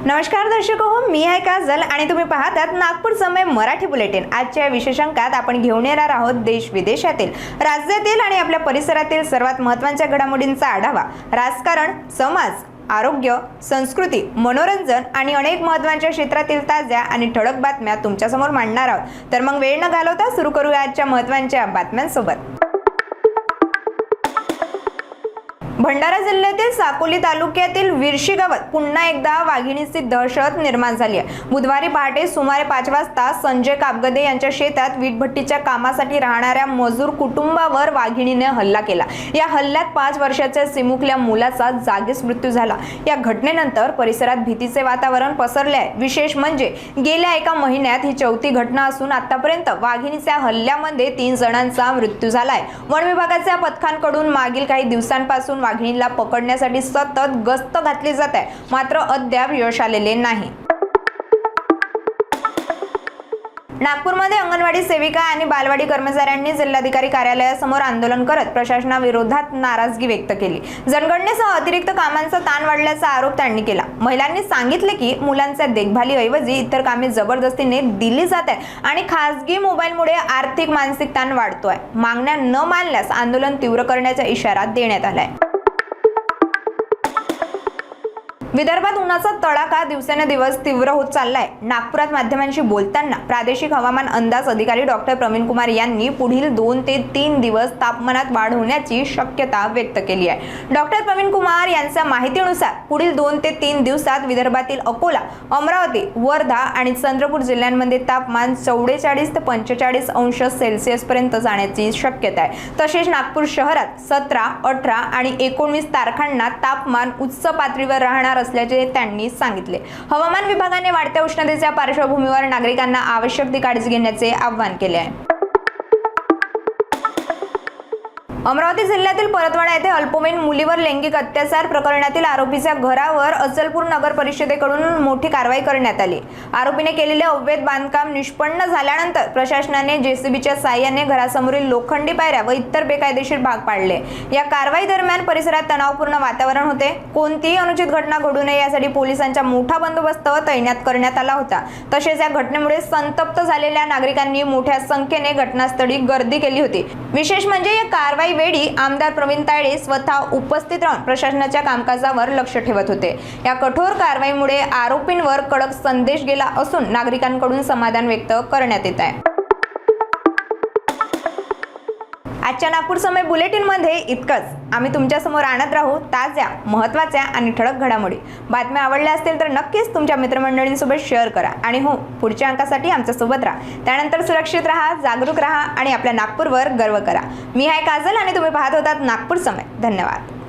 नमस्कार दर्शक हो, मी आहे काजल आणि तुम्ही पाहतात नागपूर समय मराठी बुलेटिन। आजच्या विशेष अंकात आपण घेऊन येणार आहोत देश विदेशातील, राज्यातील आणि आपल्या परिसरातील सर्वात महत्त्वाच्या घडामोडींचा आढावा। राजकारण, समाज, आरोग्य, संस्कृती, मनोरंजन आणि अनेक महत्त्वाच्या क्षेत्रातील ताज्या आणि ठळक बातम्या तुमच्या समोर मांडणार आहोत। तर मग वेळ न घालवता सुरू करूया आजच्या महत्त्वाच्या बातम्यांसोबत। भंडारा जिल्ह्यातील साकोली तालुक्यातील विरशी गावात पुन्हा एकदा वाघिणीची दहशत निर्माण झाली आहे। बुधवारी पहाटे सुमारे 5 वाजता संजय कापगदे यांच्या शेतात वीटभट्टीच्या कामासाठी राहणाऱ्या मजूर कुटुंबावर वाघिणीने हल्ला केला। या हल्ल्यात 5 वर्षाच्या सिमुकल्या मुलाचा जागीच मृत्यू झाला। या घटनेनंतर परिसरात भीतीचे वातावरण पसरले आहे। विशेष म्हणजे गेल्या एका महिन्यात ही 4थी घटना असून आतापर्यंत वाघिणीच्या हल्ल्यामध्ये 3 जणांचा मृत्यू झाला आहे। वन विभागाच्या पथकांकडून मागील काही दिवसांपासून वाघिणीला पकडण्यासाठी सतत गस्त घातली जात आहे, मात्र अद्याप यश आलेले नाही। नागपूरमध्ये अंगणवाडी सेविका आणि बालवाडी कर्मचाऱ्यांनी जिल्हाधिकारी कार्यालयासमोर आंदोलन करत प्रशासनाविरोधात नाराजगी व्यक्त केली। जनगणनेसह अतिरिक्त कामांचा ताण वाढल्याचा आरोप त्यांनी केला। महिलांनी सांगितले की मुलांच्या देखभालीऐवजी इतर कामे जबरदस्तीने दिली जात आहेत आणि खासगी मोबाईलमुळे आर्थिक मानसिक ताण वाढतोय। मागण्या न मानल्यास आंदोलन तीव्र करण्याचा इशारा देण्यात आलाय। विदर्भात उन्हाचा तडाखा दिवसेंदिवस तीव्र होत चाललाय। नागपुरात माध्यमांशी बोलताना प्रादेशिक हवामान अंदाज अधिकारी डॉक्टर प्रवीण कुमार यांनी पुढील 2 ते 3 दिवस तापमानात वाढ होण्याची शक्यता व्यक्त केली आहे। डॉक्टर प्रवीण कुमार यांच्या माहितीनुसार पुढील 2 ते 3 दिवसात विदर्भातील अकोला, अमरावती, वर्धा आणि चंद्रपूर जिल्ह्यांमध्ये तापमान 44 ते 45 अंश सेल्सिअस पर्यंत जाण्याची शक्यता आहे। तसेच नागपूर शहरात 17, 18 आणि 19 तारखांना तापमान उच्च पातळीवर राहणार असल्याचे त्यांनी सांगितले। हवामान विभागाने वाढत्या उष्णतेच्या पार्श्वभूमीवर नागरिकांना आवश्यक ती काळजी घेण्याचे आवाहन केले आहे। अमरावती जिल्ह्यातील परतवाडा येथे अल्पवयीन मुलीवर लैंगिक अत्याचार प्रकरणातील आरोपीच्या घरावर अचलपूर नगर परिषदेकडून मोठी कारवाई करण्यात आली। आरोपीने केलेले अवैध बांधकाम निष्पन्न झाल्यानंतर प्रशासनाने जेसीबीच्या साहाय्याने घरासमोरील लोखंडी पायऱ्या व इतर बेकायदेशीर भाग पाडले। या कारवाई दरम्यान परिसरात तणावपूर्ण वातावरण होते। कोणतीही अनुचित घटना घडू नये यासाठी पोलिसांचा मोठा बंदोबस्त तैनात करण्यात आला होता। तसेच या घटनेमुळे संतप्त झालेल्या नागरिकांनी मोठ्या संख्येने घटनास्थळी गर्दी केली होती। विशेष म्हणजे या कारवाई वेळी आमदार प्रवीण तायडे स्वतः उपस्थित राहून प्रशासनाच्या कामकाजावर लक्ष ठेवत होते। या कठोर कारवाईमुळे आरोपींवर कडक संदेश गेला असून नागरिकांकडून समाधान व्यक्त करण्यात येत आहे। आजच्या नागपूर समय बुलेटिन मध्ये इतकंच। आम्ही तुमच्या समोर आणत राहू ताज्या, महत्त्वाच्या आणि ठळक घडामोडी। बातम्या आवडल्या असतील तर नक्कीच तुमच्या मित्रमंडळींसोबत शेअर करा आणि हो, पुढच्या अंकासाठी आमच्या सोबत राहा। त्यानंतर सुरक्षित राहा, जागरूक राहा आणि आपल्या नागपूरवर गर्व करा। मी आहे काजल आणि तुम्ही पाहत होतात नागपूर समय। धन्यवाद।